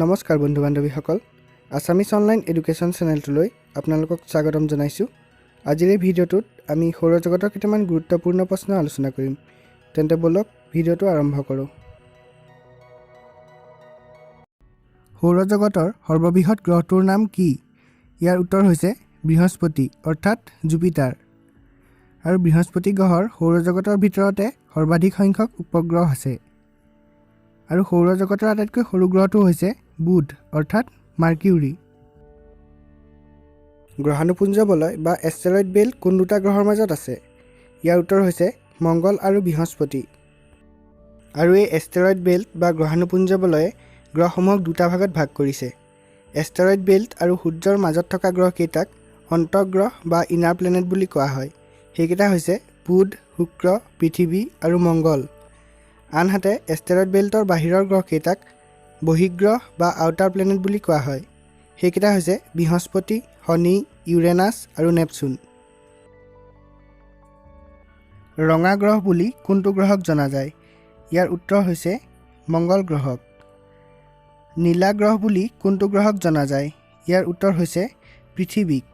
নমস্কাৰ বন্ধু বান্ধৱীসকল Assamese online education চেনেলটোলৈ আপোনালোকক স্বাগতম জনাইছোঁ। আজিৰ এই ভিডিঅ'টোত আমি সৌৰজগতৰ কেইটামান গুৰুত্বপূৰ্ণ প্ৰশ্ন আলোচনা কৰিম। তেন্তে বলক ভিডিঅ'টো আৰম্ভ কৰোঁ। সৌৰজগতৰ সৰ্ববৃহৎ গ্ৰহটোৰ নাম কি? ইয়াৰ উত্তৰ হৈছে বৃহস্পতি অৰ্থাৎ জুপিটাৰ। আৰু বৃহস্পতি গ্ৰহৰ সৌৰজগতৰ ভিতৰতে সৰ্বাধিক সংখ্যক উপগ্ৰহ আছে। আৰু সৌৰজগতৰ আটাইতকৈ সৰু গ্ৰহটো হৈছে বুধ অৰ্থাৎ মাৰ্কিউৰি। গ্ৰহাণুপুঞ্জ বলয় বা এষ্টেৰইড বেল্ট কোন দুটা গ্ৰহৰ মাজত আছে? ইয়াৰ উত্তৰ হৈছে মংগল আৰু বৃহস্পতি। আৰু এই এষ্টেৰইড বেল্ট বা গ্ৰহাণুপুঞ্জ বলয়ে গ্ৰহসমূহক দুটা ভাগত ভাগ কৰিছে। এষ্টেৰইড বেল্ট আৰু সূৰ্যৰ মাজত থকা গ্ৰহকেইটাক অন্তঃগ্ৰহ বা ইনাৰ প্লেনেট বুলি কোৱা হয়। সেইকেইটা হৈছে বুধ, শুক্ৰ, পৃথিৱী আৰু মংগল। আনহাতে এষ্টেৰইড বেল্টৰ বাহিৰৰ গ্ৰহকেইটাক বহিঃগ্ৰহ বা আউটাৰ প্লেনেট বুলি কোৱা হয়। সেইকেইটা হৈছে বৃহস্পতি, শনি, ইউৰেনাছ আৰু নেপচুন। ৰঙা গ্ৰহ বুলি কোনটো গ্ৰহক জনা যায়? ইয়াৰ উত্তৰ হৈছে মংগল গ্ৰহক। নীলা গ্ৰহ বুলি কোনটো গ্ৰহক জনা যায়? ইয়াৰ উত্তৰ হৈছে পৃথিৱীক।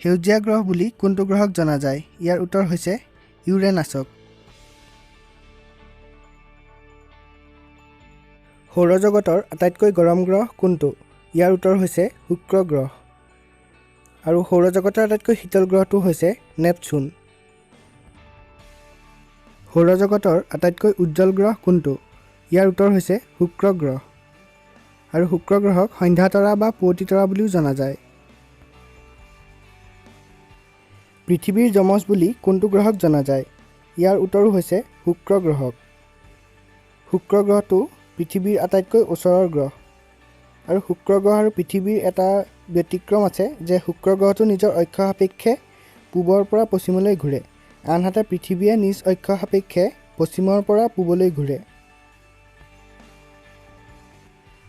সেউজীয়া গ্ৰহ বুলি কোনটো গ্ৰহক জনা যায়? ইয়াৰ উত্তৰ হৈছে ইউৰেনাছক। সৌৰজগতৰ আটাইতকৈ গৰম গ্ৰহ কোনটো? ইয়াৰ উত্তৰ হৈছে শুক্ৰ গ্ৰহ। আৰু সৌৰজগতৰ আটাইতকৈ শীতল গ্ৰহটো হৈছে নেপচুন। সৌৰজগতৰ আটাইতকৈ উজ্জ্বল গ্ৰহ কোনটো? ইয়াৰ উত্তৰ হৈছে শুক্ৰ গ্ৰহ। আৰু শুক্ৰ গ্ৰহক সন্ধ্যা তৰা বা পুৱতি তৰা বুলিও জনা যায়। পৃথিৱীৰ যমজ বুলি কোনটো গ্ৰহক জনা যায়? ইয়াৰ উত্তৰো হৈছে শুক্ৰ গ্ৰহক। শুক্ৰ গ্ৰহটো পৃথিৱীৰ আটাইতকৈ ওচৰৰ গ্ৰহ। আৰু শুক্ৰ গ্ৰহ আৰু পৃথিৱীৰ এটা ব্যতিক্ৰম আছে যে শুক্ৰ গ্ৰহটো নিজৰ অক্ষ সাপেক্ষে পূবৰ পৰা পশ্চিমলৈ ঘূৰে, আনহাতে পৃথিৱীয়ে নিজ অক্ষ সাপেক্ষে পশ্চিমৰ পৰা পূবলৈ ঘূৰে।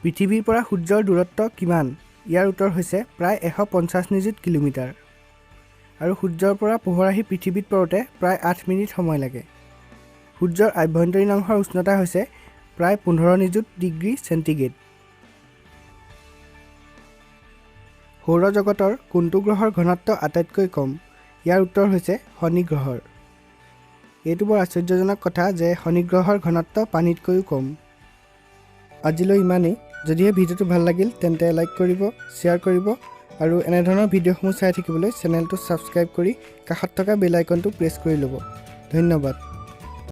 পৃথিৱীৰ পৰা সূৰ্যৰ দূৰত্ব কিমান? ইয়াৰ উত্তৰ হৈছে প্ৰায় 150 নিযুত কিলোমিটাৰ। আৰু সূৰ্যৰ পৰা পোহৰ আহি পৃথিৱীত পৰোঁতে প্ৰায় 8 মিনিট সময় লাগে। সূৰ্যৰ আভ্যন্তৰীণ অংশৰ উষ্ণতা হৈছে প্ৰায় 15 নিযুত ডিগ্ৰী চেণ্টিগ্ৰেড। সৌৰজগতৰ কোনটো গ্ৰহৰ ঘনত্ব আটাইতকৈ কম? ইয়াৰ উত্তৰ হৈছে শনি গ্ৰহৰ। এইটো বৰ আশ্চৰ্যজনক কথা যে শনি গ্ৰহৰ ঘনত্ব পানীতকৈও কম। আজিলৈ ইমানেই। যদিহে ভিডিঅ'টো ভাল লাগিল তেন্তে লাইক কৰিব, শ্বেয়াৰ কৰিব আৰু এনেধৰণৰ ভিডিঅ'সমূহ চাই থাকিবলৈ চেনেলটো ছাবস্ক্ৰাইব কৰি কাষত থকা বেল আইকনটো প্ৰেছ কৰি ল'ব। ধন্যবাদ।